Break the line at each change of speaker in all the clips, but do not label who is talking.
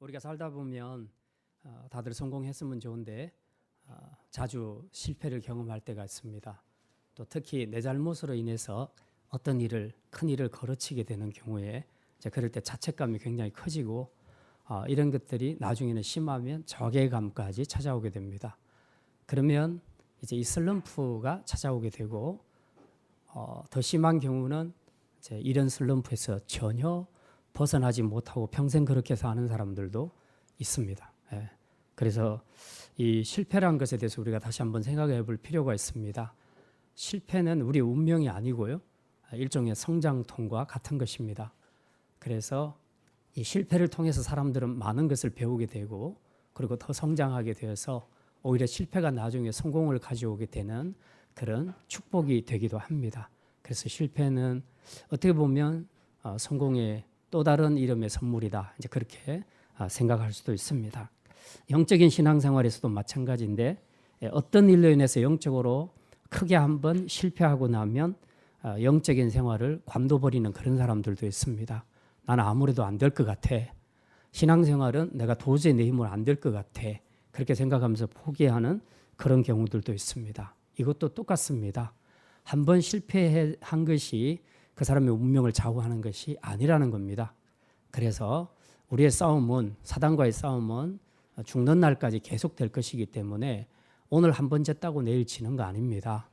우리가 살다 보면 다들 성공했으면 좋은데 자주 실패를 경험할 때가 있습니다. 또 특히 내 잘못으로 인해서 어떤 큰 일을 거르치게 되는 경우에 그럴 때 자책감이 굉장히 커지고 이런 것들이 나중에는 심하면 자괴감까지 찾아오게 됩니다. 그러면 이제 이 슬럼프가 찾아오게 되고 더 심한 경우는 이제 이런 슬럼프에서 전혀 벗어나지 못하고 평생 그렇게 사는 사람들도 있습니다. 그래서 이 실패란 것에 대해서 우리가 다시 한번 생각해 볼 필요가 있습니다. 실패는 우리 운명이 아니고요. 일종의 성장통과 같은 것입니다. 그래서 이 실패를 통해서 사람들은 많은 것을 배우게 되고 그리고 더 성장하게 되어서 오히려 실패가 나중에 성공을 가져오게 되는 그런 축복이 되기도 합니다. 그래서 실패는 어떻게 보면 성공의 또 다른 이름의 선물이다. 이제 그렇게 생각할 수도 있습니다. 영적인 신앙생활에서도 마찬가지인데 어떤 일로 인해서 영적으로 크게 한번 실패하고 나면 영적인 생활을 관둬버리는 그런 사람들도 있습니다. 나는 아무래도 안 될 것 같아. 신앙생활은 내가 도저히 내 힘으로 안 될 것 같아. 그렇게 생각하면서 포기하는 그런 경우들도 있습니다. 이것도 똑같습니다. 한번 실패한 것이 그 사람의 운명을 좌우하는 것이 아니라는 겁니다. 그래서 우리의 싸움은 사단과의 싸움은 죽는 날까지 계속될 것이기 때문에 오늘 한 번 졌다고 내일 지는 거 아닙니다.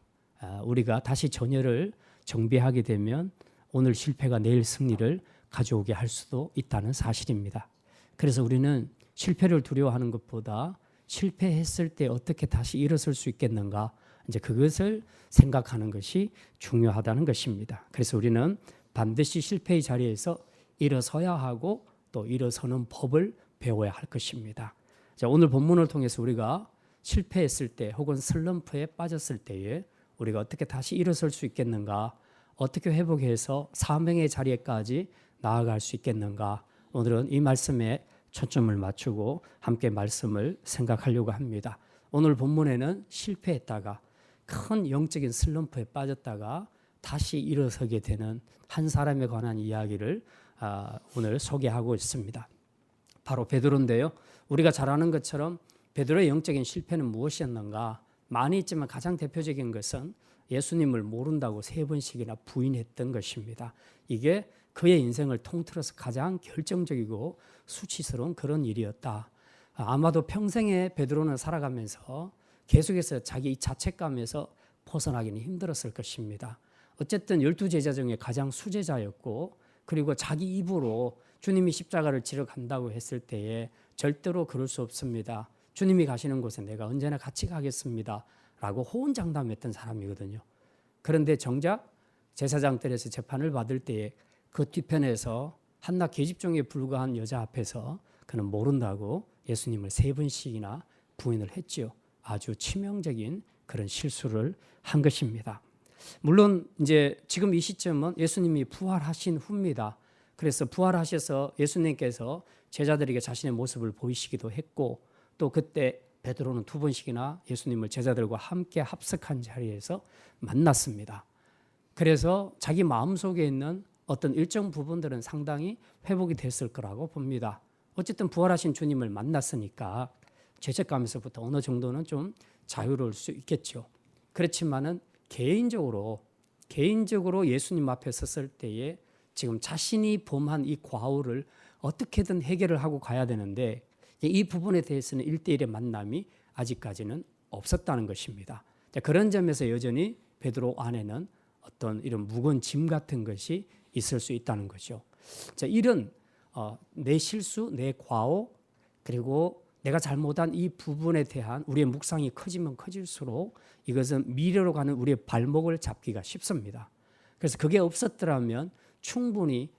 우리가 다시 전열을 정비하게 되면 오늘 실패가 내일 승리를 가져오게 할 수도 있다는 사실입니다. 그래서 우리는 실패를 두려워하는 것보다 실패했을 때 어떻게 다시 일어설 수 있겠는가, 이제 그것을 생각하는 것이 중요하다는 것입니다. 그래서 우리는 반드시 실패의 자리에서 일어서야 하고 또 일어서는 법을 배워야 할 것입니다. 자, 오늘 본문을 통해서 우리가 실패했을 때 혹은 슬럼프에 빠졌을 때에 우리가 어떻게 다시 일어설 수 있겠는가, 어떻게 회복해서 사명의 자리에까지 나아갈 수 있겠는가, 오늘은 이 말씀에 초점을 맞추고 함께 말씀을 생각하려고 합니다. 오늘 본문에는 실패했다가 큰 영적인 슬럼프에 빠졌다가 다시 일어서게 되는 한 사람에 관한 이야기를 오늘 소개하고 있습니다. 바로 베드로인데요. 우리가 잘 아는 것처럼 베드로의 영적인 실패는 무엇이었는가? 많이 있지만 가장 대표적인 것은 예수님을 모른다고 3번씩이나 부인했던 것입니다. 이게 그의 인생을 통틀어서 가장 결정적이고 수치스러운 그런 일이었다. 아마도 평생에 베드로는 살아가면서 계속해서 자기 이 자책감에서 벗어나기는 힘들었을 것입니다. 어쨌든 12제자 중에 가장 수제자였고 그리고 자기 입으로 주님이 십자가를 지러 간다고 했을 때에 절대로 그럴 수 없습니다. 주님이 가시는 곳에 내가 언제나 같이 가겠습니다. 라고 호언장담했던 사람이거든요. 그런데 정작 제사장들에서 재판을 받을 때에 그 뒤편에서 한낱 계집종에 불과한 여자 앞에서 그는 모른다고 예수님을 3번씩이나 부인을 했지요. 아주 치명적인 그런 실수를 한 것입니다. 물론 이제 지금 이 시점은 예수님이 부활하신 후입니다. 그래서 부활하셔서 예수님께서 제자들에게 자신의 모습을 보이시기도 했고 또 그때 베드로는 2번씩이나 예수님을 제자들과 함께 합석한 자리에서 만났습니다. 그래서 자기 마음속에 있는 어떤 일정 부분들은 상당히 회복이 됐을 거라고 봅니다. 어쨌든 부활하신 주님을 만났으니까 죄책감에서부터 어느 정도는 좀 자유로울 수 있겠죠. 그렇지만은 개인적으로 예수님 앞에 섰을 때에 지금 자신이 범한 이 과오를 어떻게든 해결을 하고 가야 되는데 이 부분에 대해서는 1대1의 만남이 아직까지는 없었다는 것입니다. 자, 그런 점에서 여전히 베드로 안에는 어떤 이런 무거운 짐 같은 것이 있을 수 있다는 거죠. 자, 이런 내 실수, 내 과오, 그리고 내가 잘못한 이 부분에 대한 우리의 묵상이 커지면 커질수록 이것은 미래로 가는 우리의 발목을 잡기가 쉽습니다. 그래서 그게 없었더라면 충분히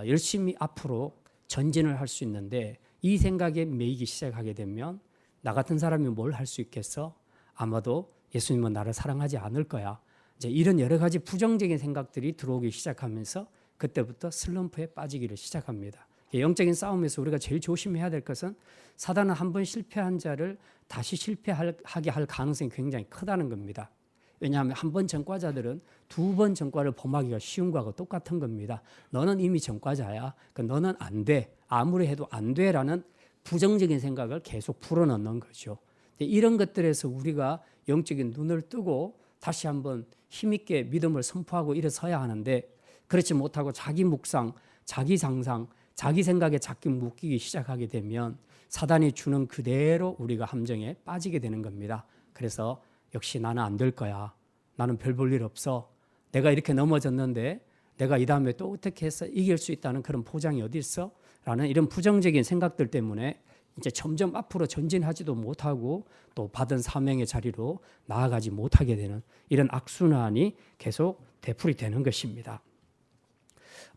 열심히 앞으로 전진을 할 수 있는데 이 생각에 매이기 시작하게 되면 나 같은 사람이 뭘 할 수 있겠어? 아마도 예수님은 나를 사랑하지 않을 거야. 이제 이런 여러 가지 부정적인 생각들이 들어오기 시작하면서 그때부터 슬럼프에 빠지기를 시작합니다. 영적인 싸움에서 우리가 제일 조심해야 될 것은 사단은 한 번 실패한 자를 다시 실패하게 할 가능성이 굉장히 크다는 겁니다. 왜냐하면 한 번 전과자들은 2번 전과를 범하기가 쉬운 거하고 똑같은 겁니다. 너는 이미 전과자야. 그러니까 너는 안 돼. 아무리 해도 안 돼라는 부정적인 생각을 계속 불어넣는 거죠. 이런 것들에서 우리가 영적인 눈을 뜨고 다시 한번 힘있게 믿음을 선포하고 일어서야 하는데, 그렇지 못하고 자기 묵상, 자기 상상, 자기 생각에 자꾸 묶이기 시작하게 되면 사단이 주는 그대로 우리가 함정에 빠지게 되는 겁니다. 그래서 역시 나는 안 될 거야. 나는 별 볼 일 없어. 내가 이렇게 넘어졌는데 내가 이 다음에 또 어떻게 해서 이길 수 있다는 그런 보장이 어디 있어? 라는 이런 부정적인 생각들 때문에 이제 점점 앞으로 전진하지도 못하고 또 받은 사명의 자리로 나아가지 못하게 되는 이런 악순환이 계속 되풀이되는 것입니다.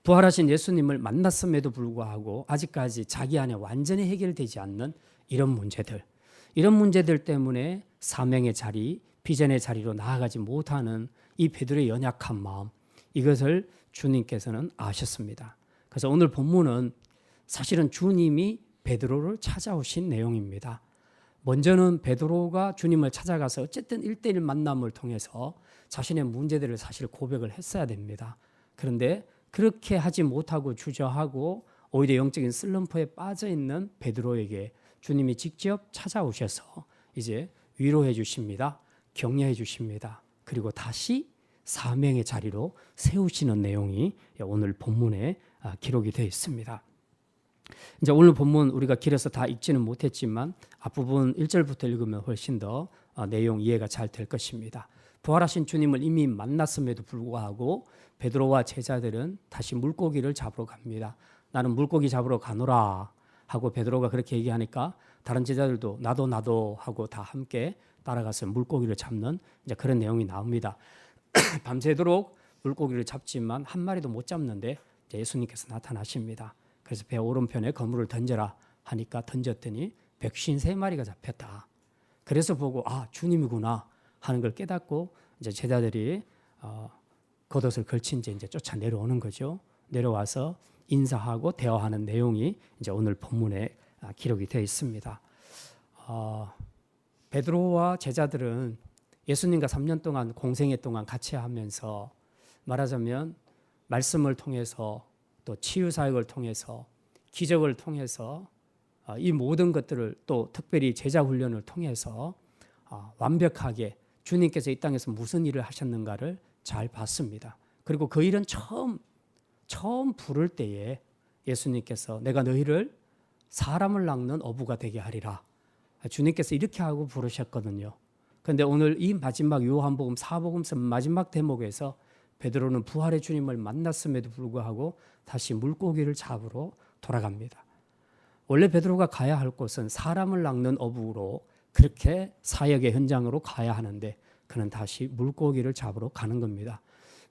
부활하신 예수님을 만났음에도 불구하고 아직까지 자기 안에 완전히 해결되지 않는 이런 문제들 때문에 사명의 자리, 비전의 자리로 나아가지 못하는 이 베드로의 연약한 마음, 이것을 주님께서는 아셨습니다. 그래서 오늘 본문은 사실은 주님이 베드로를 찾아오신 내용입니다. 먼저는 베드로가 주님을 찾아가서 어쨌든 1대1 만남을 통해서 자신의 문제들을 사실 고백을 했어야 됩니다. 그런데 그렇게 하지 못하고 주저하고 오히려 영적인 슬럼프에 빠져 있는 베드로에게 주님이 직접 찾아오셔서 이제 위로해 주십니다. 격려해 주십니다. 그리고 다시 사명의 자리로 세우시는 내용이 오늘 본문에 기록이 되어 있습니다. 이제 오늘 본문 우리가 길어서 다 읽지는 못했지만 앞부분 1절부터 읽으면 훨씬 더 내용 이해가 잘 될 것입니다. 부활하신 주님을 이미 만났음에도 불구하고 베드로와 제자들은 다시 물고기를 잡으러 갑니다. 나는 물고기 잡으러 가노라 하고 베드로가 그렇게 얘기하니까 다른 제자들도 나도 하고 다 함께 따라가서 물고기를 잡는 이제 그런 내용이 나옵니다. 밤새도록 물고기를 잡지만 한 마리도 못 잡는데 예수님께서 나타나십니다. 그래서 배 오른편에 그물을 던져라 하니까 던졌더니 153마리가 잡혔다. 그래서 보고 주님이구나 하는 걸 깨닫고 이제 제자들이 겉옷을 걸친 채 이제 쫓아 내려오는 거죠. 내려와서 인사하고 대화하는 내용이 이제 오늘 본문에 기록이 되어 있습니다. 베드로와 제자들은 예수님과 3년 동안 공생애 동안 같이 하면서 말하자면 말씀을 통해서 또 치유 사역을 통해서 기적을 통해서 이 모든 것들을 또 특별히 제자 훈련을 통해서 완벽하게 주님께서 이 땅에서 무슨 일을 하셨는가를 잘 봤습니다. 그리고 그 일은 처음 부를 때에 예수님께서 내가 너희를 사람을 낚는 어부가 되게 하리라. 주님께서 이렇게 하고 부르셨거든요. 그런데 오늘 이 마지막 요한복음 사복음서 마지막 대목에서 베드로는 부활의 주님을 만났음에도 불구하고 다시 물고기를 잡으러 돌아갑니다. 원래 베드로가 가야 할 곳은 사람을 낚는 어부로 그렇게 사역의 현장으로 가야 하는데 그는 다시 물고기를 잡으러 가는 겁니다.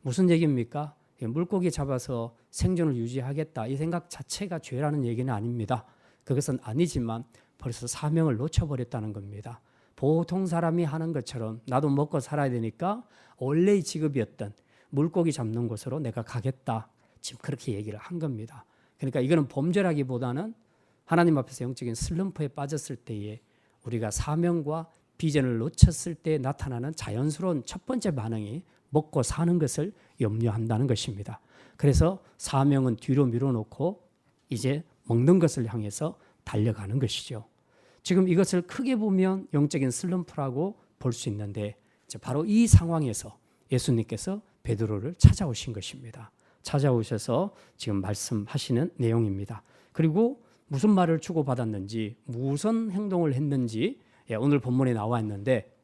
무슨 얘기입니까? 물고기 잡아서 생존을 유지하겠다 이 생각 자체가 죄라는 얘기는 아닙니다. 그것은 아니지만 벌써 사명을 놓쳐버렸다는 겁니다. 보통 사람이 하는 것처럼 나도 먹고 살아야 되니까 원래의 직업이었던 물고기 잡는 곳으로 내가 가겠다. 지금 그렇게 얘기를 한 겁니다. 그러니까 이거는 범죄라기보다는 하나님 앞에서 영적인 슬럼프에 빠졌을 때에 우리가 사명과 비전을 놓쳤을 때 나타나는 자연스러운 첫 번째 반응이 먹고 사는 것을 염려한다는 것입니다. 그래서 사명은 뒤로 밀어놓고 이제 먹는 것을 향해서 달려가는 것이죠. 지금 이것을 크게 보면 영적인 슬럼프라고 볼 수 있는데 바로 이 상황에서 예수님께서 베드로를 찾아오신 것입니다. 찾아오셔서 지금 말씀하시는 내용입니다. 그리고 무슨 말을 주고받았는지 무슨 행동을 했는지 오늘 본문에 나와 있는데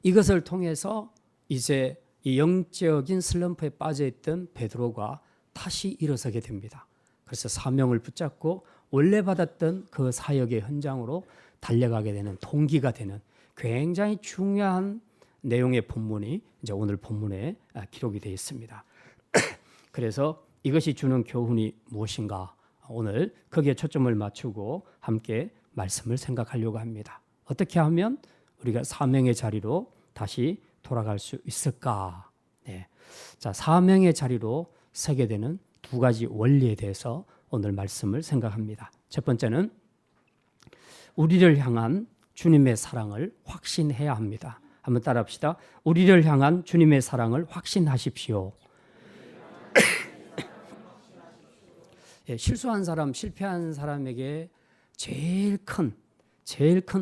이것을 통해서 이제 이 영적인 슬럼프에 빠져있던 베드로가 다시 일어서게 됩니다. 그래서 사명을 붙잡고 원래 받았던 그 사역의 현장으로 달려가게 되는 동기가 되는 굉장히 중요한 내용의 본문이 이제 오늘 본문에 기록이 되어 있습니다. 그래서 이것이 주는 교훈이 무엇인가? 오늘 거기에 초점을 맞추고 함께 말씀을 생각하려고 합니다. 어떻게 하면 우리가 사명의 자리로 다시 돌아갈 수 있을까? 네. 자, 사명의 자리로 서게 되는 두 가지 원리에 대해서 오늘 말씀을 생각합니다. 첫 번째는 우리를 향한 주님의 사랑을 확신해야 합니다. 한번 따라합시다. 우리를 향한 주님의 사랑을 확신하십시오. 실수한 사람, 실패한 사람에게 제일 큰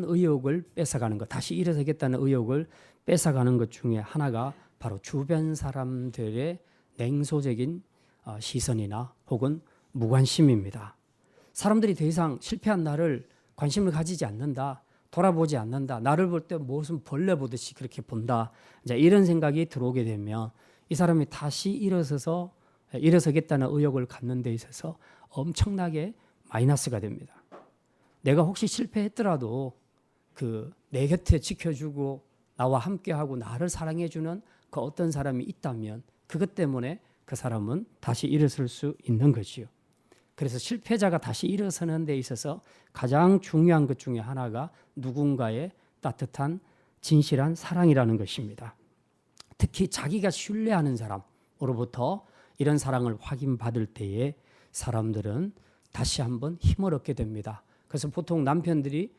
의욕을 뺏어가는 것, 다시 일어서겠다는 의욕을 뺏어가는 것 중에 하나가 바로 주변 사람들의 냉소적인 시선이나 혹은 무관심입니다. 사람들이 더 이상 실패한 나를 관심을 가지지 않는다, 돌아보지 않는다, 나를 볼 때 무슨 벌레 보듯이 그렇게 본다, 이제 이런 생각이 들어오게 되면 이 사람이 다시 일어서겠다는 의욕을 갖는 데 있어서 엄청나게 마이너스가 됩니다. 내가 혹시 실패했더라도 내 곁에 지켜주고 나와 함께하고 나를 사랑해주는 그 어떤 사람이 있다면 그것 때문에 그 사람은 다시 일어설 수 있는 거지요. 그래서 실패자가 다시 일어서는 데 있어서 가장 중요한 것 중에 하나가 누군가의 따뜻한 진실한 사랑이라는 것입니다. 특히 자기가 신뢰하는 사람으로부터 이런 사랑을 확인받을 때에 사람들은 다시 한번 힘을 얻게 됩니다. 그래서 보통 남편들이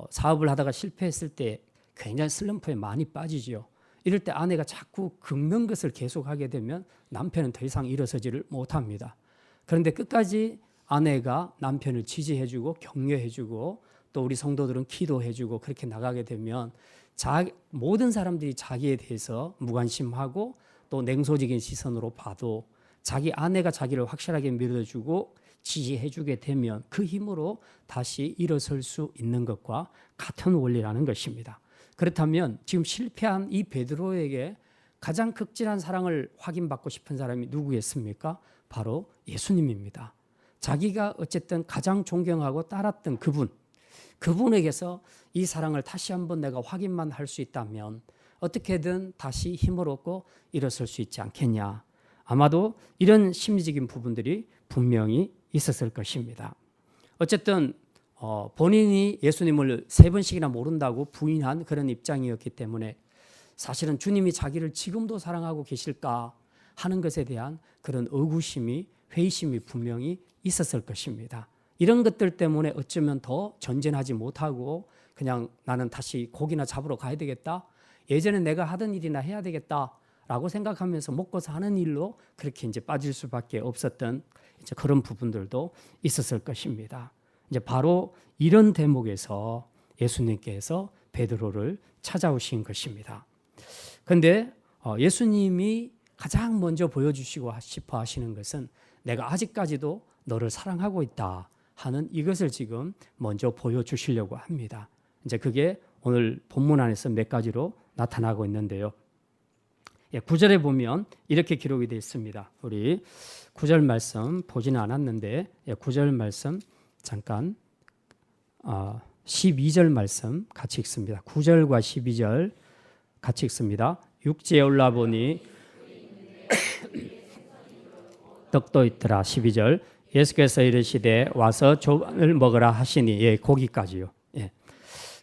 사업을 하다가 실패했을 때 굉장히 슬럼프에 많이 빠지죠. 이럴 때 아내가 자꾸 긁는 것을 계속하게 되면 남편은 더 이상 일어서지를 못합니다. 그런데 끝까지 아내가 남편을 지지해주고 격려해주고 또 우리 성도들은 기도해주고 그렇게 나가게 되면 모든 사람들이 자기에 대해서 무관심하고 또 냉소적인 시선으로 봐도 자기 아내가 자기를 확실하게 믿어주고 지지해주게 되면 그 힘으로 다시 일어설 수 있는 것과 같은 원리라는 것입니다. 그렇다면 지금 실패한 이 베드로에게 가장 극진한 사랑을 확인받고 싶은 사람이 누구겠습니까? 바로 예수님입니다. 자기가 어쨌든 가장 존경하고 따랐던 그분에게서 이 사랑을 다시 한번 내가 확인만 할 수 있다면 어떻게든 다시 힘을 얻고 일어설 수 있지 않겠냐. 아마도 이런 심리적인 부분들이 분명히 있었을 것입니다. 어쨌든 본인이 예수님을 3번씩이나 모른다고 부인한 그런 입장이었기 때문에 사실은 주님이 자기를 지금도 사랑하고 계실까 하는 것에 대한 그런 의구심이, 회의심이 분명히 있었을 것입니다. 이런 것들 때문에 어쩌면 더 전진하지 못하고 그냥 나는 다시 고기나 잡으러 가야 되겠다, 예전에 내가 하던 일이나 해야 되겠다라고 생각하면서 먹고 사는 일로 그렇게 이제 빠질 수밖에 없었던 이제 그런 부분들도 있었을 것입니다. 이제 바로 이런 대목에서 예수님께서 베드로를 찾아오신 것입니다. 그런데 예수님이 가장 먼저 보여주시고 싶어 하시는 것은 내가 아직까지도 너를 사랑하고 있다 하는 이것을 지금 먼저 보여주시려고 합니다. 이제 그게 오늘 본문 안에서 몇 가지로 나타나고 있는데요. 9절에 보면 이렇게 기록이 되어 있습니다. 우리 9절 말씀 보지는 않았는데 9절 말씀 잠깐 12절 말씀 같이 읽습니다. 9절과 12절 같이 읽습니다. 육지에 올라보니 떡도 있더라. 12절 예수께서 이르시되 와서 조반을 먹으라 하시니 거기까지요.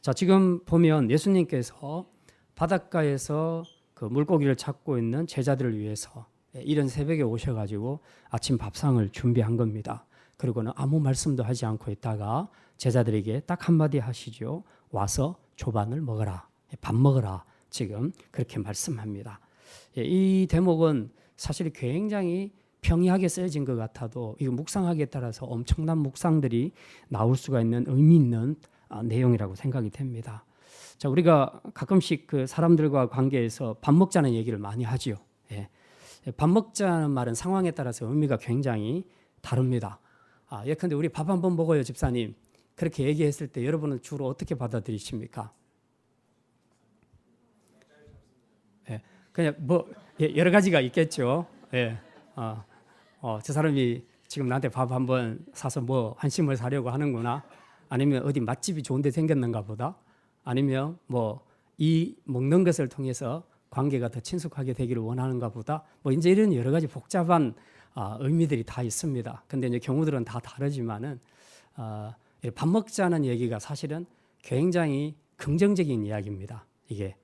자, 지금 보면 예수님께서 바닷가에서 그 물고기를 찾고 있는 제자들을 위해서 이른 새벽에 오셔가지고 아침 밥상을 준비한 겁니다. 그리고는 아무 말씀도 하지 않고 있다가 제자들에게 딱 한마디 하시죠. 와서 조반을 먹어라, 밥 먹어라. 지금 그렇게 말씀합니다. 이 대목은 사실 굉장히 평이하게 쓰여진 것 같아도 이거 묵상하기에 따라서 엄청난 묵상들이 나올 수가 있는 의미 있는 내용이라고 생각이 됩니다. 자, 우리가 가끔씩 그 사람들과 관계에서 밥 먹자는 얘기를 많이 하죠. 밥 먹자는 말은 상황에 따라서 의미가 굉장히 다릅니다. 예컨대 우리 밥 한번 먹어요, 집사님. 그렇게 얘기했을 때 여러분은 주로 어떻게 받아들이십니까? 그냥 뭐 여러 가지가 있겠죠. 저 사람이 지금 나한테 밥 한번 사서 뭐 한심을 사려고 하는구나. 아니면 어디 맛집이 좋은 데 생겼는가 보다. 아니면 뭐 이 먹는 것을 통해서 관계가 더 친숙하게 되기를 원하는가 보다. 뭐 이제 이런 여러 가지 복잡한 의미들이 다 있습니다. 근데 이제 경우들은 다 다르지만은 밥 먹자는 얘기가 사실은 굉장히 긍정적인 이야기입니다. 이게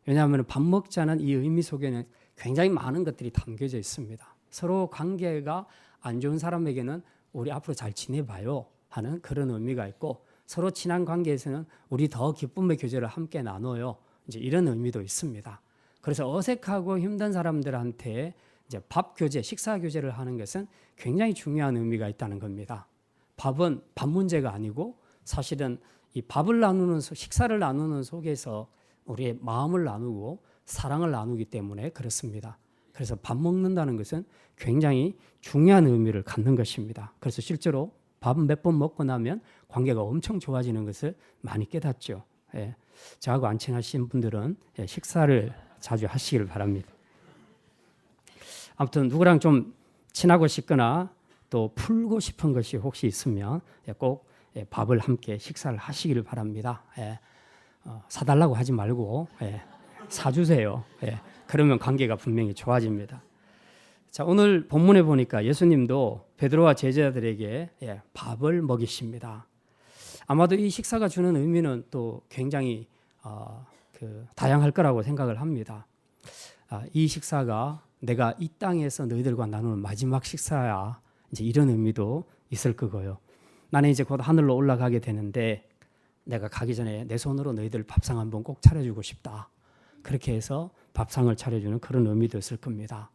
왜냐하면 밥 먹자는 이 의미 속에는 굉장히 많은 것들이 담겨져 있습니다. 서로 관계가 안 좋은 사람에게는 우리 앞으로 잘 지내봐요 하는 그런 의미가 있고, 서로 친한 관계에서는 우리 더 기쁨의 교제를 함께 나눠요. 이제 이런 의미도 있습니다. 그래서 어색하고 힘든 사람들한테 이제 밥 교제, 식사 교제를 하는 것은 굉장히 중요한 의미가 있다는 겁니다. 밥은 밥 문제가 아니고 사실은 이 밥을 나누는 식사를 나누는 속에서 우리의 마음을 나누고 사랑을 나누기 때문에 그렇습니다. 그래서 밥 먹는다는 것은 굉장히 중요한 의미를 갖는 것입니다. 그래서 실제로 밥 몇 번 먹고 나면 관계가 엄청 좋아지는 것을 많이 깨닫죠. 예. 저하고 안 친하신 분들은 식사를 자주 하시길 바랍니다. 아무튼 누구랑 좀 친하고 싶거나 또 풀고 싶은 것이 혹시 있으면 꼭 밥을 함께 식사를 하시기를 바랍니다. 사달라고 하지 말고 사주세요. 그러면 관계가 분명히 좋아집니다. 자, 오늘 본문에 보니까 예수님도 베드로와 제자들에게 밥을 먹이십니다. 아마도 이 식사가 주는 의미는 또 굉장히 다양할 거라고 생각을 합니다. 이 식사가 내가 이 땅에서 너희들과 나누는 마지막 식사야. 이제 이런 의미도 있을 거고요. 나는 이제 곧 하늘로 올라가게 되는데 내가 가기 전에 내 손으로 너희들 밥상 한번 꼭 차려주고 싶다. 그렇게 해서 밥상을 차려주는 그런 의미도 있을 겁니다.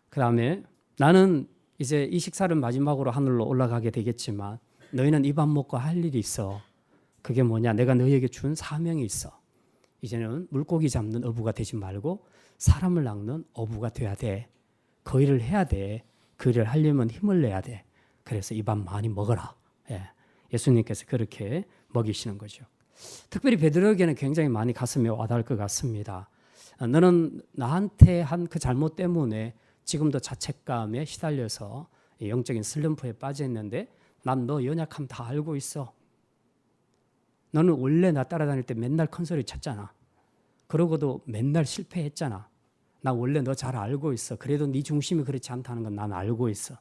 그 다음에 나는 이제 이 식사를 마지막으로 하늘로 올라가게 되겠지만 너희는 이 밥 먹고 할 일이 있어. 그게 뭐냐? 내가 너희에게 준 사명이 있어. 이제는 물고기 잡는 어부가 되지 말고 사람을 낚는 어부가 돼야 돼. 그 일을 해야 돼. 그 일을 하려면 힘을 내야 돼. 그래서 이 밥 많이 먹어라. 예수님께서 그렇게 먹이시는 거죠. 특별히 베드로에게는 굉장히 많이 가슴에 와닿을 것 같습니다. 너는 나한테 한 그 잘못 때문에 지금도 자책감에 시달려서 영적인 슬럼프에 빠져 있는데 난 너 연약함 다 알고 있어. 너는 원래 나 따라다닐 때 맨날 큰 소리 쳤잖아. 그러고도 맨날 실패했잖아. 나 원래 너 잘 알고 있어. 그래도 네 중심이 그렇지 않다는 건 난 알고 있어.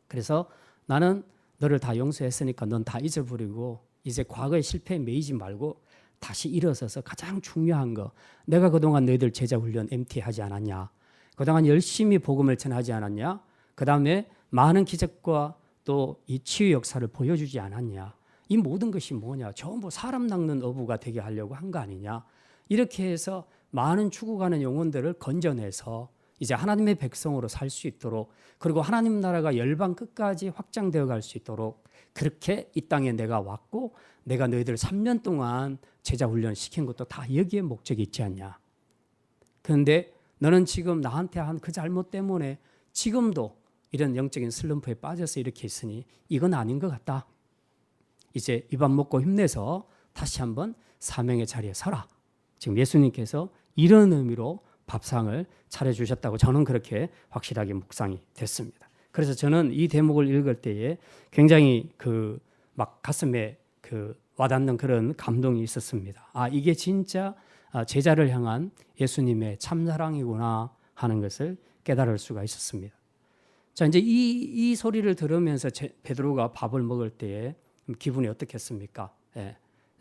그래서 나는 너를 다 용서했으니까 넌 다 잊어버리고 이제 과거의 실패에 매이지 말고 다시 일어서서 가장 중요한 거, 내가 그동안 너희들 제자 훈련 MT 하지 않았냐? 그동안 열심히 복음을 전하지 않았냐? 그 다음에 많은 기적과 또 이 치유 역사를 보여주지 않았냐? 이 모든 것이 뭐냐? 전부 사람 낚는 어부가 되게 하려고 한 거 아니냐? 이렇게 해서 많은 죽어가는 영혼들을 건져내서 이제 하나님의 백성으로 살 수 있도록, 그리고 하나님 나라가 열방 끝까지 확장되어 갈 수 있도록 그렇게 이 땅에 내가 왔고 내가 너희들 3년 동안 제자 훈련 시킨 것도 다 여기에 목적이 있지 않냐. 그런데 너는 지금 나한테 한 그 잘못 때문에 지금도 이런 영적인 슬럼프에 빠져서 이렇게 있으니 이건 아닌 것 같다. 이제 이 밥 먹고 힘내서 다시 한번 사명의 자리에 서라. 지금 예수님께서 이런 의미로 밥상을 차려주셨다고 저는 그렇게 확실하게 묵상이 됐습니다. 그래서 저는 이 대목을 읽을 때에 굉장히 막 가슴에 와닿는 그런 감동이 있었습니다. 이게 진짜 제자를 향한 예수님의 참사랑이구나 하는 것을 깨달을 수가 있었습니다. 자, 이제 이 소리를 들으면서 베드로가 밥을 먹을 때에 기분이 어떻겠습니까?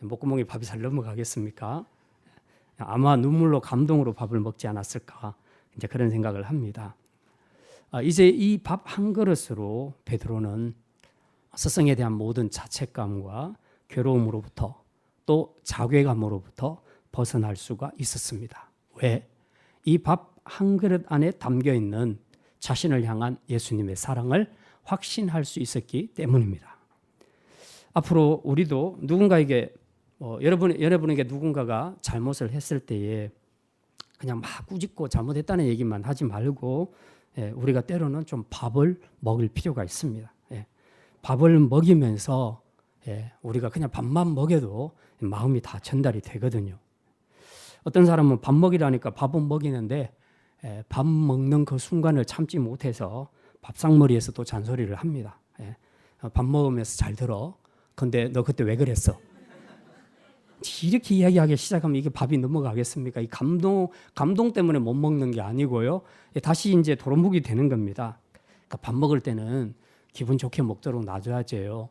목구멍에 밥이 잘 넘어가겠습니까? 아마 눈물로 감동으로 밥을 먹지 않았을까, 이제 그런 생각을 합니다. 이제 이 밥 한 그릇으로 베드로는 스승에 대한 모든 자책감과 괴로움으로부터 또 자괴감으로부터 벗어날 수가 있었습니다. 왜? 이 밥 한 그릇 안에 담겨 있는 자신을 향한 예수님의 사랑을 확신할 수 있었기 때문입니다. 앞으로 우리도 누군가에게 여러분에게 누군가가 잘못을 했을 때에 그냥 막 꾸짖고 잘못했다는 얘기만 하지 말고 우리가 때로는 좀 밥을 먹을 필요가 있습니다. 밥을 먹이면서 우리가 그냥 밥만 먹여도 마음이 다 전달이 되거든요. 어떤 사람은 밥 먹이라니까 밥은 먹이는데 밥 먹는 그 순간을 참지 못해서 밥상머리에서 또 잔소리를 합니다. 밥 먹으면서 잘 들어. 근데 너 그때 왜 그랬어? 이렇게 이야기하기 시작하면 이게 밥이 넘어가겠습니까? 이 감동 때문에 못 먹는 게 아니고요. 다시 이제 도루묵이 되는 겁니다. 그러니까 밥 먹을 때는 기분 좋게 먹도록 놔줘야죠.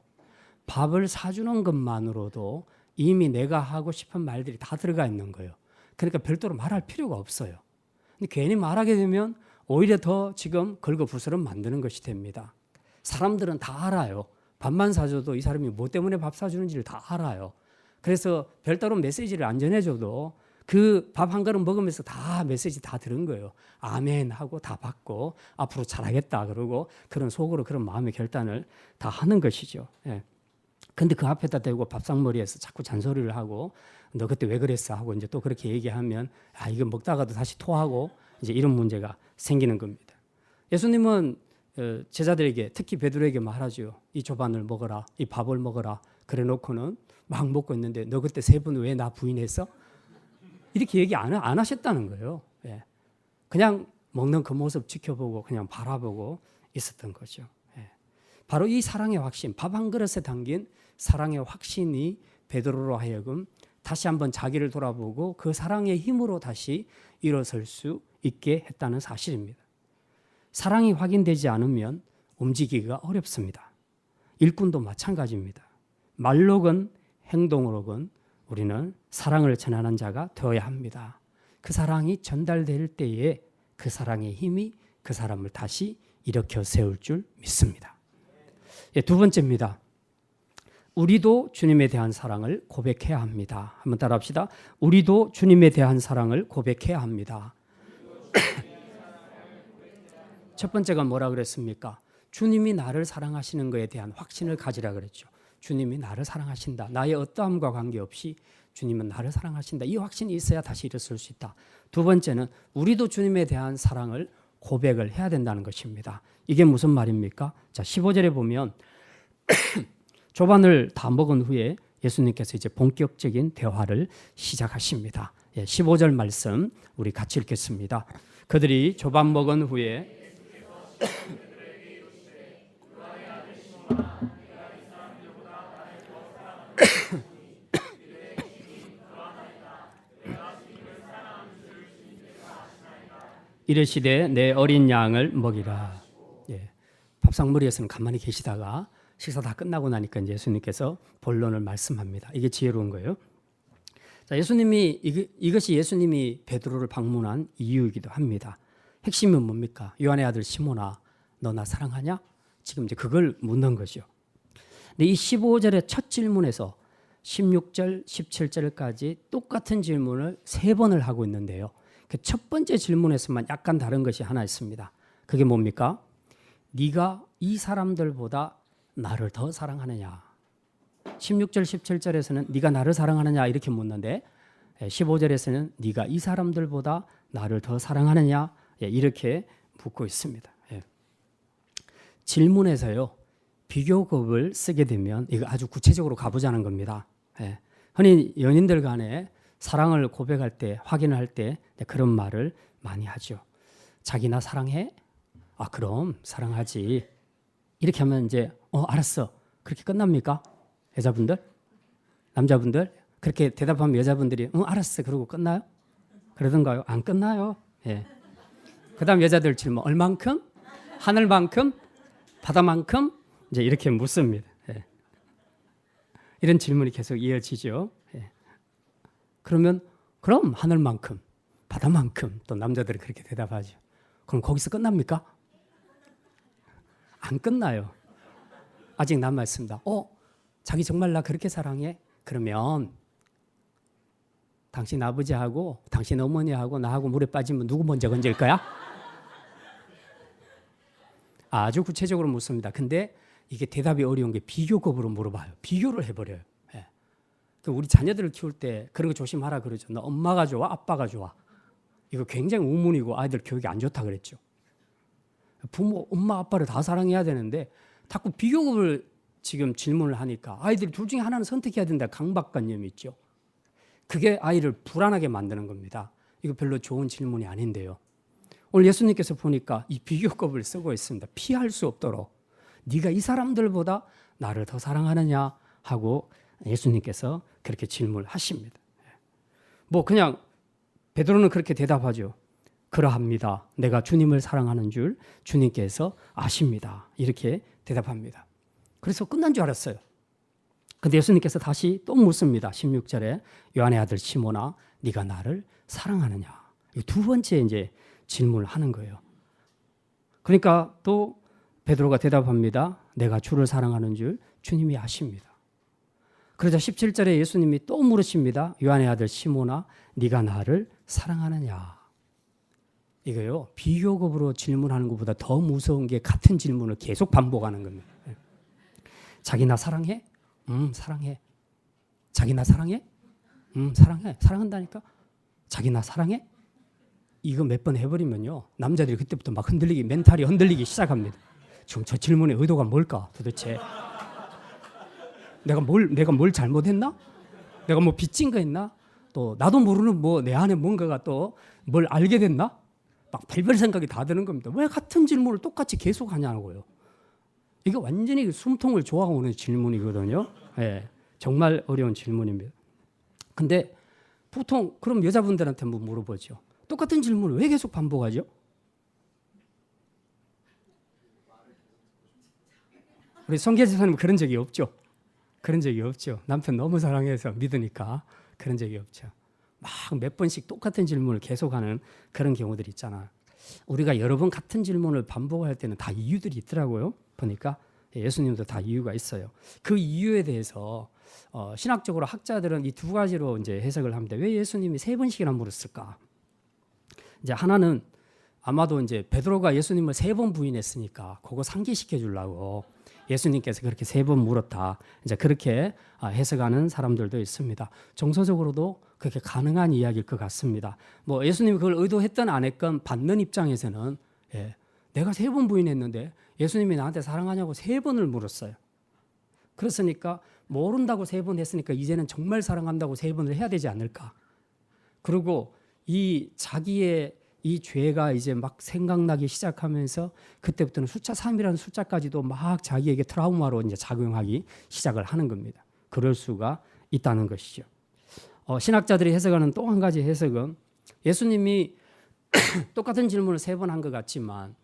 밥을 사주는 것만으로도 이미 내가 하고 싶은 말들이 다 들어가 있는 거예요. 그러니까 별도로 말할 필요가 없어요. 근데 괜히 말하게 되면 오히려 더 지금 걸거부스럼 만드는 것이 됩니다. 사람들은 다 알아요. 밥만 사줘도 이 사람이 뭐 때문에 밥 사주는지를 다 알아요. 그래서 별도로 메시지를 안 전해줘도 그 밥 한 그릇 먹으면서 다 메시지 다 들은 거예요. 아멘 하고 다 받고 앞으로 잘하겠다 그러고 그런 속으로 그런 마음의 결단을 다 하는 것이죠. 근데 그 앞에다 대고 밥상머리에서 자꾸 잔소리를 하고 너 그때 왜 그랬어 하고 이제 또 그렇게 얘기하면 이거 먹다가도 다시 토하고 이제 이런 문제가 생기는 겁니다. 예수님은 제자들에게 특히 베드로에게 말하죠. 이 조반을 먹어라, 이 밥을 먹어라. 그래 놓고는 막 먹고 있는데 너 그때 3번 왜 나 부인했어? 이렇게 얘기 안 하셨다는 거예요. 예. 그냥 먹는 그 모습 지켜보고 그냥 바라보고 있었던 거죠. 예. 바로 이 사랑의 확신, 밥 한 그릇에 담긴 사랑의 확신이 베드로로 하여금 다시 한번 자기를 돌아보고 그 사랑의 힘으로 다시 일어설 수 있게 했다는 사실입니다. 사랑이 확인되지 않으면 움직이기가 어렵습니다. 일꾼도 마찬가지입니다. 말로건 행동으로건 우리는 사랑을 전하는 자가 되어야 합니다. 그 사랑이 전달될 때에 그 사랑의 힘이 그 사람을 다시 일으켜 세울 줄 믿습니다. 두 번째입니다. 우리도 주님에 대한 사랑을 고백해야 합니다. 한번 따라합시다. 우리도 주님에 대한 사랑을 고백해야 합니다. 첫 번째가 뭐라 그랬습니까? 주님이 나를 사랑하시는 것에 대한 확신을 가지라 그랬죠. 주님이 나를 사랑하신다. 나의 어떠함과 관계없이 주님은 나를 사랑하신다. 이 확신이 있어야 다시 일어설 수 있다. 두 번째는 우리도 주님에 대한 사랑을 고백을 해야 된다는 것입니다. 이게 무슨 말입니까? 자, 15절에 보면 조반을 다 먹은 후에 예수님께서 이제 본격적인 대화를 시작하십니다. 15절 말씀 우리 같이 읽겠습니다. 그들이 조반 먹은 후에 이르시되 내 어린 양을 먹이라. 밥상머리에서는 가만히 계시다가 식사 다 끝나고 나니까 이제 예수님께서 본론을 말씀합니다. 이게 지혜로운 거예요. 자, 이것이 예수님이 베드로를 방문한 이유이기도 합니다. 핵심은 뭡니까? 요한의 아들 시몬아, 너 나 사랑하냐? 지금 이제 그걸 묻는 거죠. 근데 이 15절의 첫 질문에서 16절, 17절까지 똑같은 질문을 3번을 하고 있는데요. 그 첫 번째 질문에서만 약간 다른 것이 하나 있습니다. 그게 뭡니까? 네가 이 사람들보다 나를 더 사랑하느냐? 16절, 17절에서는 네가 나를 사랑하느냐 이렇게 묻는데 15절에서는 네가 이 사람들보다 나를 더 사랑하느냐 이렇게 묻고 있습니다. 질문에서요. 비교급을 쓰게 되면 이거 아주 구체적으로 가보자는 겁니다. 흔히 연인들 간에 사랑을 고백할 때, 확인을 할 때 그런 말을 많이 하죠. 자기 나 사랑해? 그럼 사랑하지. 이렇게 하면 이제 알았어. 그렇게 끝납니까? 여자분들? 남자분들? 그렇게 대답하면 여자분들이 알았어. 그러고 끝나요? 그러던가요? 안 끝나요. 그 다음 여자들 질문. 얼만큼? 하늘만큼? 바다만큼? 이제 이렇게 묻습니다. 이런 질문이 계속 이어지죠. 그러면 그럼 하늘만큼, 바다만큼 또 남자들이 그렇게 대답하죠. 그럼 거기서 끝납니까? 안 끝나요. 아직 남아 있습니다. 자기 정말 나 그렇게 사랑해? 그러면 당신 아버지하고 당신 어머니하고 나하고 물에 빠지면 누구 먼저 건질 거야? 아주 구체적으로 묻습니다. 근데 이게 대답이 어려운 게 비교급으로 물어봐요. 비교를 해버려요. 우리 자녀들을 키울 때 그런 거 조심하라 그러죠. 너 엄마가 좋아? 아빠가 좋아? 이거 굉장히 우문이고 아이들 교육이 안 좋다 그랬죠. 부모, 엄마, 아빠를 다 사랑해야 되는데 자꾸 비교급을 지금 질문을 하니까 아이들이 둘 중에 하나는 선택해야 된다. 강박관념이 있죠. 그게 아이를 불안하게 만드는 겁니다. 이거 별로 좋은 질문이 아닌데요. 오늘 예수님께서 보니까 이 비교급을 쓰고 있습니다. 피할 수 없도록. 네가 이 사람들보다 나를 더 사랑하느냐 하고 예수님께서 그렇게 질문을 하십니다. 그냥 베드로는 그렇게 대답하죠. 그러합니다. 내가 주님을 사랑하는 줄 주님께서 아십니다. 이렇게 대답합니다. 그래서 끝난 줄 알았어요. 근데 예수님께서 다시 또 묻습니다. 16절에 요한의 아들 시몬아, 네가 나를 사랑하느냐? 두 번째 이제 질문을 하는 거예요. 그러니까 또 베드로가 대답합니다. 내가 주를 사랑하는 줄 주님이 아십니다. 그러자 17절에 예수님이 또 물으십니다. 요한의 아들 시몬아, 네가 나를 사랑하느냐? 이거요. 비교급으로 질문하는 것보다 더 무서운 게 같은 질문을 계속 반복하는 겁니다. 자기 나 사랑해? 사랑해. 자기 나 사랑해? 사랑해. 사랑한다니까? 자기 나 사랑해? 이거 몇 번 해버리면요, 남자들이 그때부터 막 멘탈이 흔들리기 시작합니다. 지금 저 질문의 의도가 뭘까 도대체? 내가 뭘 잘못했나? 내가 뭐 빚진 거 했나? 또 나도 모르는 뭐 내 안에 뭔가가 또 뭘 알게 됐나? 막 별별 생각이 다 드는 겁니다. 왜 같은 질문을 똑같이 계속 하냐고요. 이게 완전히 숨통을 조아오는 질문이거든요. 예, 정말 어려운 질문입니다. 근데 보통 그럼 여자분들한테 한번 물어보죠. 똑같은 질문을 왜 계속 반복하죠? 우리 성계 집사님은 그런 적이 없죠. 그런 적이 없죠. 남편 너무 사랑해서 믿으니까 그런 적이 없죠. 막 몇 번씩 똑같은 질문을 계속하는 그런 경우들이 있잖아. 우리가 여러 번 같은 질문을 반복할 때는 다 이유들이 있더라고요. 보니까 예수님도 다 이유가 있어요. 그 이유에 대해서 신학적으로 학자들은 이 두 가지로 이제 해석을 합니다. 왜 예수님이 세 번씩이나 물었을까? 이제 하나는 아마도 이제 베드로가 예수님을 세 번 부인했으니까 그거 상기시켜 주려고 예수님께서 그렇게 세 번 물었다. 이제 그렇게 해석하는 사람들도 있습니다. 정서적으로도 그렇게 가능한 이야기일 것 같습니다. 뭐 예수님이 그걸 의도했든 안 했건 받는 입장에서는 내가 세 번 부인했는데 예수님이 나한테 사랑하냐고 세 번을 물었어요. 그렇으니까 모른다고 세 번 했으니까 이제는 정말 사랑한다고 세 번을 해야 되지 않을까. 그리고 이 자기의 이 죄가 이제 막 생각나기 시작하면서 그때부터는 숫자 3이라는 숫자까지도 막 자기에게 트라우마로 이제 작용하기 시작을 하는 겁니다. 그럴 수가 있다는 것이죠. 신학자들이 해석하는 또 한 가지 해석은 예수님이 똑같은 질문을 세 번 한 것 같지만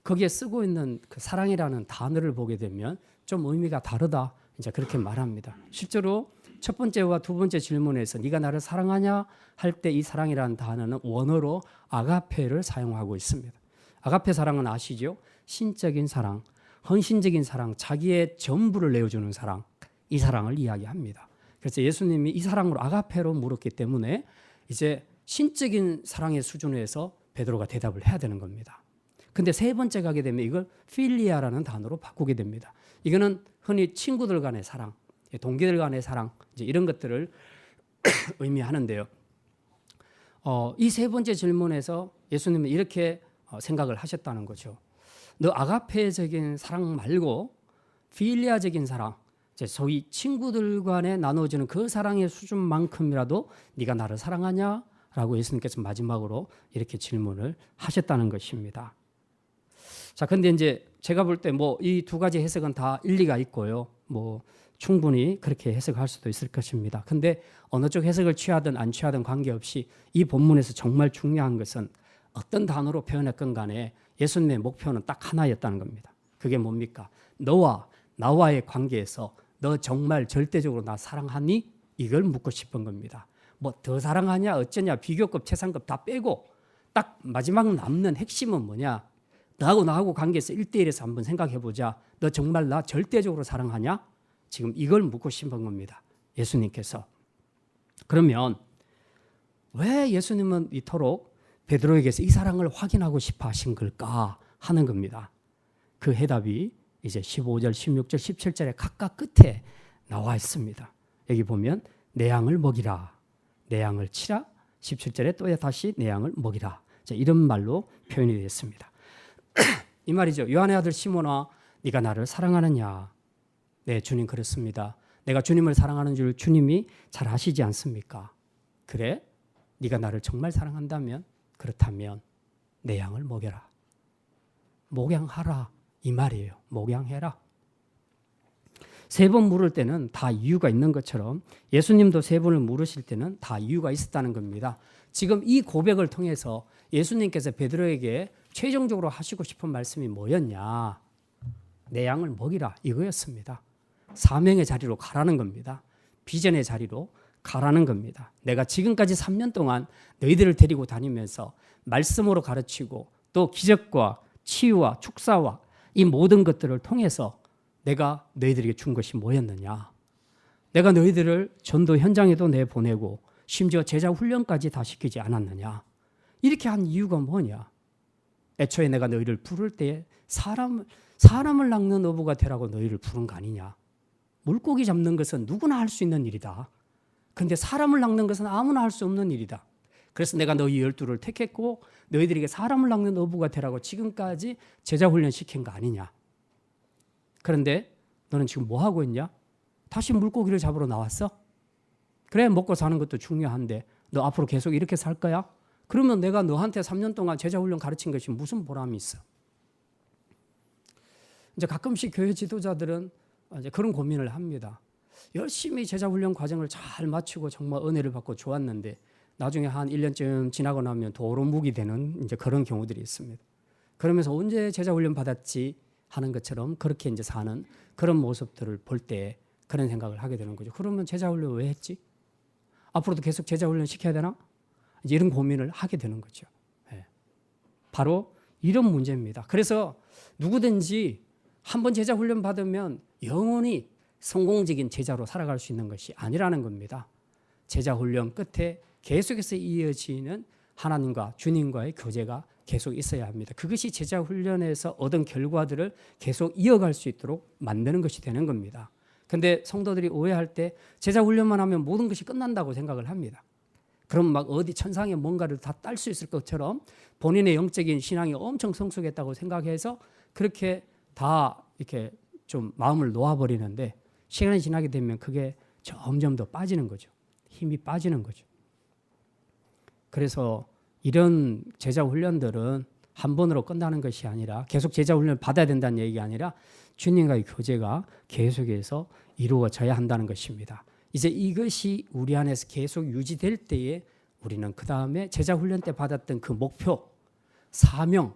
거기에 쓰고 있는 그 사랑이라는 단어를 보게 되면 좀 의미가 다르다. 이제 그렇게 말합니다. 실제로 첫 번째와 두 번째 질문에서 네가 나를 사랑하냐 할 때 이 사랑이라는 단어는 원어로 아가페를 사용하고 있습니다. 아가페 사랑은 아시죠? 신적인 사랑, 헌신적인 사랑, 자기의 전부를 내어주는 사랑, 이 사랑을 이야기합니다. 그래서 예수님이 이 사랑으로 아가페로 물었기 때문에 이제 신적인 사랑의 수준에서 베드로가 대답을 해야 되는 겁니다. 근데 세 번째 가게 되면 이걸 필리아라는 단어로 바꾸게 됩니다. 이거는 흔히 친구들 간의 사랑, 동기들 간의 사랑, 이제 이런 것들을 의미하는데요. 이 세 번째 질문에서 예수님은 이렇게 생각을 하셨다는 거죠. 너 아가페적인 사랑 말고 필리아적인 사랑, 소위 친구들 간에 나눠지는 그 사랑의 수준만큼이라도 네가 나를 사랑하냐? 라고 예수님께서 마지막으로 이렇게 질문을 하셨다는 것입니다. 자, 근데 이제 제가 볼 때 뭐 이 두 가지 해석은 다 일리가 있고요. 뭐 충분히 그렇게 해석할 수도 있을 것입니다. 근데 어느 쪽 해석을 취하든 안 취하든 관계없이 이 본문에서 정말 중요한 것은 어떤 단어로 표현했건 간에 예수님의 목표는 딱 하나였다는 겁니다. 그게 뭡니까? 너와 나와의 관계에서 너 정말 절대적으로 나 사랑하니? 이걸 묻고 싶은 겁니다. 뭐 더 사랑하냐 어쩌냐 비교급 최상급 다 빼고 딱 마지막 남는 핵심은 뭐냐? 나하고 관계에서 1대1에서 한번 생각해보자. 너 정말 나 절대적으로 사랑하냐? 지금 이걸 묻고 싶은 겁니다. 예수님께서. 그러면 왜 예수님은 이토록 베드로에게서 이 사랑을 확인하고 싶어 하신 걸까 하는 겁니다. 그 해답이 이제 15절, 16절, 17절에 각각 끝에 나와 있습니다. 여기 보면 내 양을 먹이라, 내 양을 치라, 17절에 또 다시 내 양을 먹이라. 이런 말로 표현이 됐습니다. 이 말이죠. 요한의 아들 시몬아, 네가 나를 사랑하느냐? 네, 주님 그렇습니다. 내가 주님을 사랑하는 줄 주님이 잘 아시지 않습니까? 그래? 네가 나를 정말 사랑한다면, 그렇다면 내 양을 먹여라. 목양하라 이 말이에요. 목양해라. 세 번 물을 때는 다 이유가 있는 것처럼 예수님도 세 번을 물으실 때는 다 이유가 있었다는 겁니다. 지금 이 고백을 통해서 예수님께서 베드로에게 최종적으로 하시고 싶은 말씀이 뭐였냐? 내 양을 먹이라 이거였습니다. 사명의 자리로 가라는 겁니다. 비전의 자리로 가라는 겁니다. 내가 지금까지 3년 동안 너희들을 데리고 다니면서 말씀으로 가르치고 또 기적과 치유와 축사와 이 모든 것들을 통해서 내가 너희들에게 준 것이 뭐였느냐? 내가 너희들을 전도 현장에도 내보내고 심지어 제자 훈련까지 다 시키지 않았느냐? 이렇게 한 이유가 뭐냐? 애초에 내가 너희를 부를 때 사람을 낚는 어부가 되라고 너희를 부른 거 아니냐? 물고기 잡는 것은 누구나 할 수 있는 일이다. 그런데 사람을 낚는 것은 아무나 할 수 없는 일이다. 그래서 내가 너희 12를 택했고 너희들에게 사람을 낚는 어부가 되라고 지금까지 제자 훈련 시킨 거 아니냐. 그런데 너는 지금 뭐 하고 있냐? 다시 물고기를 잡으러 나왔어? 그래, 먹고 사는 것도 중요한데 너 앞으로 계속 이렇게 살 거야? 그러면 내가 너한테 3년 동안 제자 훈련 가르친 것이 무슨 보람이 있어? 이제 가끔씩 교회 지도자들은 이제 그런 고민을 합니다. 열심히 제자 훈련 과정을 잘 마치고 정말 은혜를 받고 좋았는데 나중에 한 1년쯤 지나고 나면 도루묵이 되는 이제 그런 경우들이 있습니다. 그러면서 언제 제자 훈련 받았지 하는 것처럼 그렇게 이제 사는 그런 모습들을 볼 때 그런 생각을 하게 되는 거죠. 그러면 제자 훈련 왜 했지? 앞으로도 계속 제자 훈련 시켜야 되나? 이제 이런 고민을 하게 되는 거죠. 바로 이런 문제입니다. 그래서 누구든지 한번 제자 훈련 받으면 영원히 성공적인 제자로 살아갈 수 있는 것이 아니라는 겁니다. 제자 훈련 끝에 계속해서 이어지는 하나님과 주님과의 교제가 계속 있어야 합니다. 그것이 제자 훈련에서 얻은 결과들을 계속 이어갈 수 있도록 만드는 것이 되는 겁니다. 근데 성도들이 오해할 때 제자 훈련만 하면 모든 것이 끝난다고 생각을 합니다. 그럼 막 어디 천상에 뭔가를 다 딸 수 있을 것처럼 본인의 영적인 신앙이 엄청 성숙했다고 생각해서 그렇게 다 이렇게 좀 마음을 놓아버리는데 시간이 지나게 되면 그게 점점 더 빠지는 거죠. 힘이 빠지는 거죠. 그래서 이런 제자 훈련들은 한 번으로 끝나는 것이 아니라 계속 제자 훈련을 받아야 된다는 얘기가 아니라 주님과의 교제가 계속해서 이루어져야 한다는 것입니다. 이제 이것이 우리 안에서 계속 유지될 때에 우리는 그 다음에 제자 훈련 때 받았던 그 목표, 사명,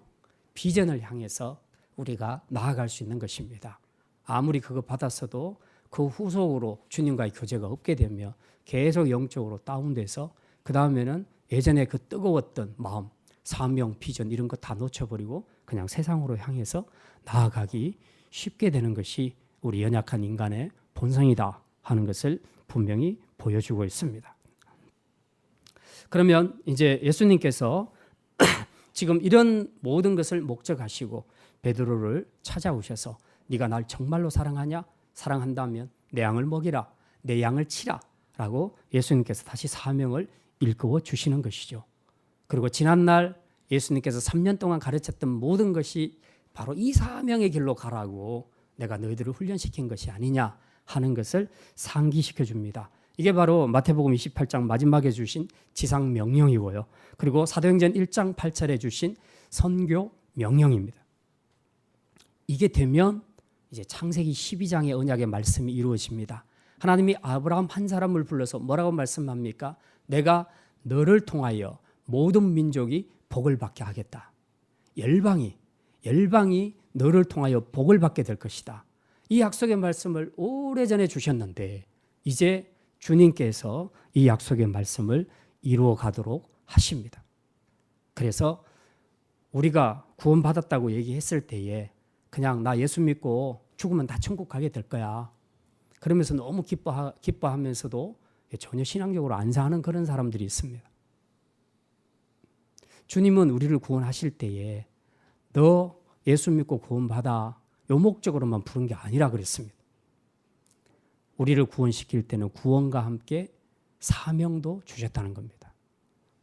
비전을 향해서 우리가 나아갈 수 있는 것입니다. 아무리 그거 받았어도 그 후속으로 주님과의 교제가 없게 되면 계속 영적으로 다운돼서 그 다음에는 예전에 그 뜨거웠던 마음, 사명, 비전 이런 거 다 놓쳐버리고 그냥 세상으로 향해서 나아가기 쉽게 되는 것이 우리 연약한 인간의 본성이다 하는 것을 분명히 보여주고 있습니다. 그러면 이제 예수님께서 지금 이런 모든 것을 목적하시고 베드로를 찾아오셔서 네가 날 정말로 사랑하냐? 사랑한다면 내 양을 먹이라, 내 양을 치라 라고 예수님께서 다시 사명을 일깨워 주시는 것이죠. 그리고 지난날 예수님께서 3년 동안 가르쳤던 모든 것이 바로 이 사명의 길로 가라고 내가 너희들을 훈련시킨 것이 아니냐 하는 것을 상기시켜 줍니다. 이게 바로 마태복음 28장 마지막에 주신 지상 명령이고요. 그리고 사도행전 1장 8절에 주신 선교 명령입니다. 이게 되면 이제 창세기 12장의 언약의 말씀이 이루어집니다. 하나님이 아브라함 한 사람을 불러서 뭐라고 말씀합니까? 내가 너를 통하여 모든 민족이 복을 받게 하겠다. 열방이 너를 통하여 복을 받게 될 것이다. 이 약속의 말씀을 오래전에 주셨는데 이제 주님께서 이 약속의 말씀을 이루어 가도록 하십니다. 그래서 우리가 구원받았다고 얘기했을 때에 그냥 나 예수 믿고 죽으면 다 천국 가게 될 거야. 그러면서 너무 기뻐하면서도 전혀 신앙적으로 안 사는 그런 사람들이 있습니다. 주님은 우리를 구원하실 때에 너 예수 믿고 구원받아 요 목적으로만 부른 게 아니라 그랬습니다. 우리를 구원시킬 때는 구원과 함께 사명도 주셨다는 겁니다.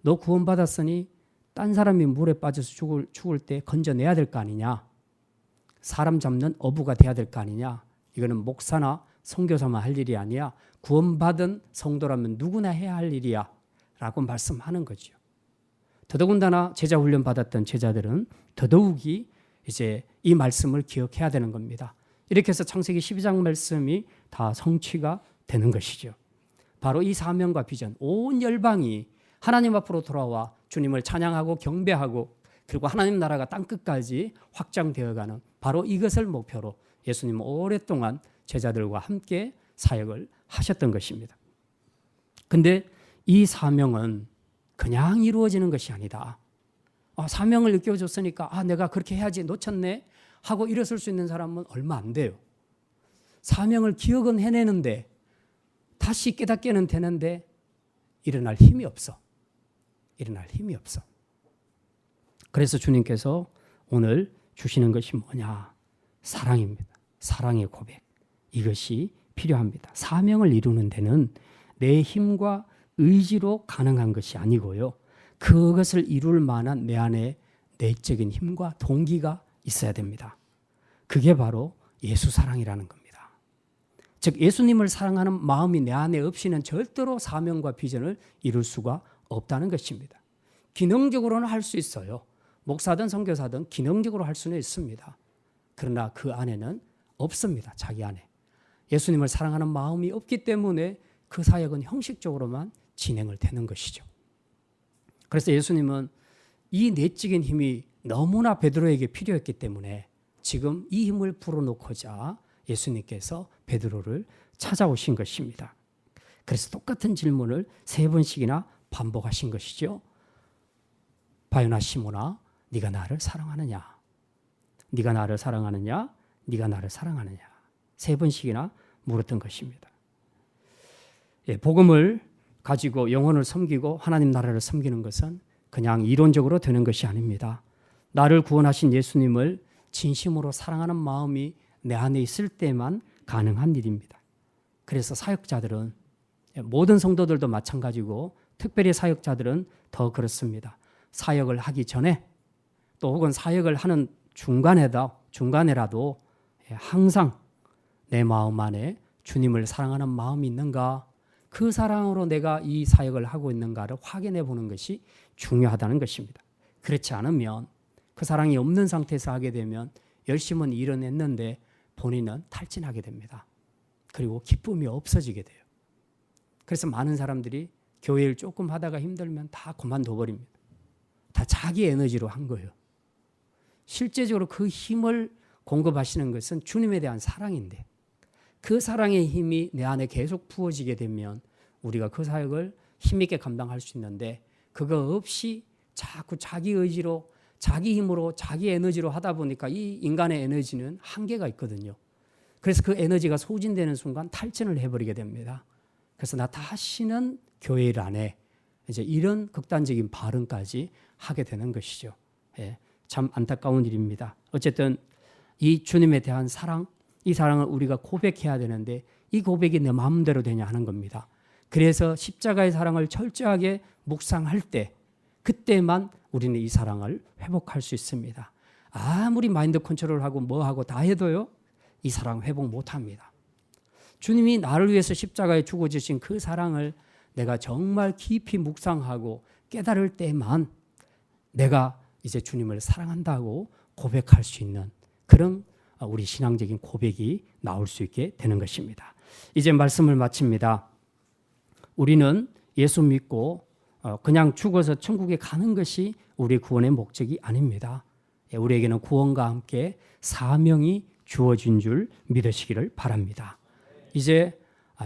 너 구원받았으니 딴 사람이 물에 빠져서 죽을 때 건져내야 될 거 아니냐. 사람 잡는 어부가 돼야 될 거 아니냐. 이거는 목사나 선교사만 할 일이 아니야. 구원받은 성도라면 누구나 해야 할 일이야 라고 말씀하는 거죠. 더더군다나 제자 훈련 받았던 제자들은 더더욱이 이제 이 말씀을 기억해야 되는 겁니다. 이렇게 해서 창세기 12장 말씀이 다 성취가 되는 것이죠. 바로 이 사명과 비전, 온 열방이 하나님 앞으로 돌아와 주님을 찬양하고 경배하고 그리고 하나님 나라가 땅끝까지 확장되어가는 바로 이것을 목표로 예수님은 오랫동안 제자들과 함께 사역을 하셨던 것입니다. 근데 이 사명은 그냥 이루어지는 것이 아니다. 사명을 일깨워줬으니까 내가 그렇게 해야지 놓쳤네 하고 일어설 수 있는 사람은 얼마 안 돼요. 사명을 기억은 해내는데 다시 깨닫게는 되는데 일어날 힘이 없어. 그래서 주님께서 오늘 주시는 것이 뭐냐? 사랑입니다. 사랑의 고백. 이것이 필요합니다. 사명을 이루는 데는 내 힘과 의지로 가능한 것이 아니고요. 그것을 이룰 만한 내 안에 내적인 힘과 동기가 있어야 됩니다. 그게 바로 예수 사랑이라는 겁니다. 즉 예수님을 사랑하는 마음이 내 안에 없이는 절대로 사명과 비전을 이룰 수가 없다는 것입니다. 기능적으로는 할 수 있어요. 목사든 선교사든 기능적으로 할 수는 있습니다. 그러나 그 안에는 없습니다. 자기 안에. 예수님을 사랑하는 마음이 없기 때문에 그 사역은 형식적으로만 진행을 되는 것이죠. 그래서 예수님은 이 내적인 힘이 너무나 베드로에게 필요했기 때문에 지금 이 힘을 불어넣고자 예수님께서 베드로를 찾아오신 것입니다. 그래서 똑같은 질문을 3번씩이나 반복하신 것이죠. 바요나 시몬아, 네가 나를 사랑하느냐? 네가 나를 사랑하느냐? 네가 나를 사랑하느냐? 3번씩이나 물었던 것입니다. 복음을 가지고 영혼을 섬기고 하나님 나라를 섬기는 것은 그냥 이론적으로 되는 것이 아닙니다. 나를 구원하신 예수님을 진심으로 사랑하는 마음이 내 안에 있을 때만 가능한 일입니다. 그래서 사역자들은 모든 성도들도 마찬가지고 특별히 사역자들은 더 그렇습니다. 사역을 하기 전에 또 혹은 사역을 하는 중간에라도 항상 내 마음 안에 주님을 사랑하는 마음이 있는가, 그 사랑으로 내가 이 사역을 하고 있는가를 확인해 보는 것이 중요하다는 것입니다. 그렇지 않으면 그 사랑이 없는 상태에서 하게 되면 열심은 일은 했는데 본인은 탈진하게 됩니다. 그리고 기쁨이 없어지게 돼요. 그래서 많은 사람들이 교회를 조금 하다가 힘들면 다 그만둬 버립니다. 다 자기 에너지로 한 거예요. 실제적으로 그 힘을 공급하시는 것은 주님에 대한 사랑인데 그 사랑의 힘이 내 안에 계속 부어지게 되면 우리가 그 사역을 힘있게 감당할 수 있는데 그거 없이 자꾸 자기 의지로 자기 힘으로 자기 에너지로 하다 보니까 이 인간의 에너지는 한계가 있거든요. 그래서 그 에너지가 소진되는 순간 탈진을 해버리게 됩니다. 그래서 나 다시는 교회 일 안 해. 이제 이런 극단적인 발언까지 하게 되는 것이죠. 참 안타까운 일입니다. 어쨌든 이 주님에 대한 사랑, 이 사랑을 우리가 고백해야 되는데 이 고백이 내 마음대로 되냐 하는 겁니다. 그래서 십자가의 사랑을 철저하게 묵상할 때 그때만 우리는 이 사랑을 회복할 수 있습니다. 아무리 마인드 컨트롤하고 뭐하고 다 해도요. 이 사랑 회복 못합니다. 주님이 나를 위해서 십자가에 죽어주신 그 사랑을 내가 정말 깊이 묵상하고 깨달을 때만 내가 이제 주님을 사랑한다고 고백할 수 있는 그런 우리 신앙적인 고백이 나올 수 있게 되는 것입니다. 이제 말씀을 마칩니다. 우리는 예수 믿고 그냥 죽어서 천국에 가는 것이 우리 구원의 목적이 아닙니다. 우리에게는 구원과 함께 사명이 주어진 줄 믿으시기를 바랍니다. 이제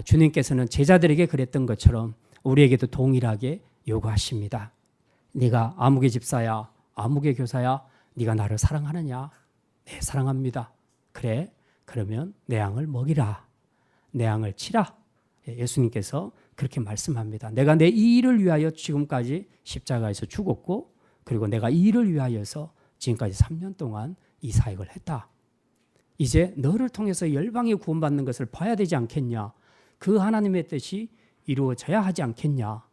주님께서는 제자들에게 그랬던 것처럼 우리에게도 동일하게 요구하십니다. 네가 아무개 집사야, 아무개 교사야, 네가 나를 사랑하느냐? 네, 사랑합니다. 그래, 그러면 내 양을 먹이라. 내 양을 치라. 예수님께서 그렇게 말씀합니다. 내가 내 이 일을 위하여 지금까지 십자가에서 죽었고 그리고 내가 이 일을 위하여서 지금까지 3년 동안 이 사역을 했다. 이제 너를 통해서 열방이 구원받는 것을 봐야 되지 않겠냐? 그 하나님의 뜻이 이루어져야 하지 않겠냐?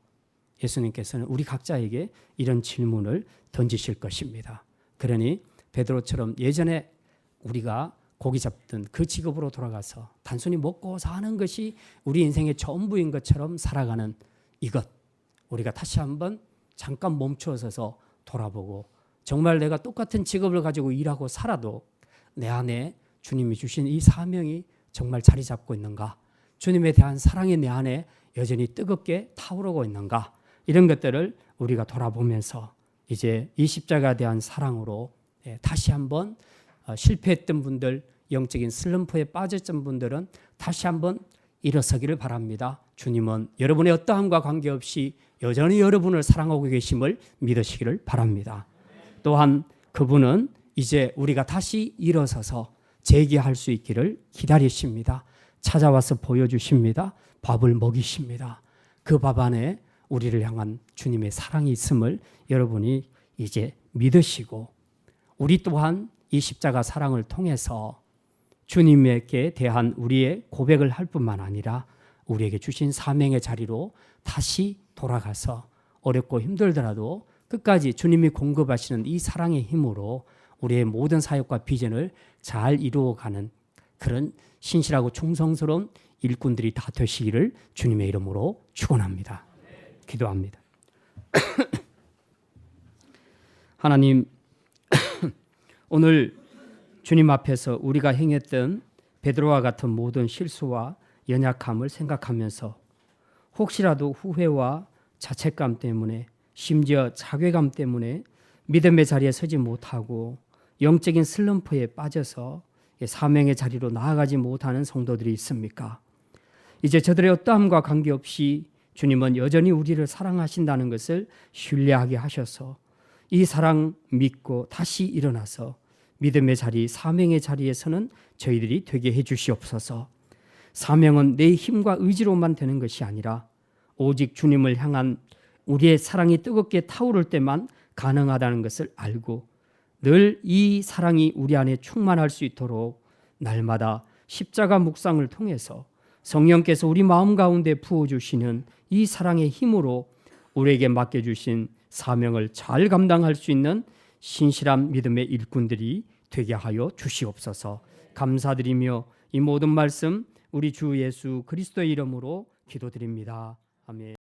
예수님께서는 우리 각자에게 이런 질문을 던지실 것입니다. 그러니 베드로처럼 예전에 우리가 고기 잡던 그 직업으로 돌아가서 단순히 먹고 사는 것이 우리 인생의 전부인 것처럼 살아가는 이것, 우리가 다시 한번 잠깐 멈춰서서 돌아보고 정말 내가 똑같은 직업을 가지고 일하고 살아도 내 안에 주님이 주신 이 사명이 정말 자리 잡고 있는가? 주님에 대한 사랑이 내 안에 여전히 뜨겁게 타오르고 있는가? 이런 것들을 우리가 돌아보면서 이제 이 십자가에 대한 사랑으로 다시 한번 실패했던 분들, 영적인 슬럼프에 빠졌던 분들은 다시 한번 일어서기를 바랍니다. 주님은 여러분의 어떠함과 관계없이 여전히 여러분을 사랑하고 계심을 믿으시기를 바랍니다. 또한 그분은 이제 우리가 다시 일어서서 재기할 수 있기를 기다리십니다. 찾아와서 보여주십니다. 밥을 먹이십니다. 그 밥 안에 우리를 향한 주님의 사랑이 있음을 여러분이 이제 믿으시고 우리 또한 이 십자가 사랑을 통해서 주님에게 대한 우리의 고백을 할 뿐만 아니라 우리에게 주신 사명의 자리로 다시 돌아가서 어렵고 힘들더라도 끝까지 주님이 공급하시는 이 사랑의 힘으로 우리의 모든 사역과 비전을 잘 이루어가는 그런 신실하고 충성스러운 일꾼들이 다 되시기를 주님의 이름으로 축원합니다. 기도합니다. 하나님, 오늘 주님 앞에서 우리가 행했던 베드로와 같은 모든 실수와 연약함을 생각하면서 혹시라도 후회와 자책감 때문에 심지어 자괴감 때문에 믿음의 자리에 서지 못하고 영적인 슬럼프에 빠져서 사명의 자리로 나아가지 못하는 성도들이 있습니까? 이제 저들의 어떠함과 관계없이 주님은 여전히 우리를 사랑하신다는 것을 신뢰하게 하셔서 이 사랑 믿고 다시 일어나서 믿음의 자리, 사명의 자리에서는 저희들이 되게 해 주시옵소서. 사명은 내 힘과 의지로만 되는 것이 아니라 오직 주님을 향한 우리의 사랑이 뜨겁게 타오를 때만 가능하다는 것을 알고 늘 이 사랑이 우리 안에 충만할 수 있도록 날마다 십자가 묵상을 통해서 성령께서 우리 마음 가운데 부어주시는 이 사랑의 힘으로 우리에게 맡겨주신 사명을 잘 감당할 수 있는 신실한 믿음의 일꾼들이 되게 하여 주시옵소서. 감사드리며 이 모든 말씀 우리 주 예수 그리스도의 이름으로 기도드립니다. 아멘.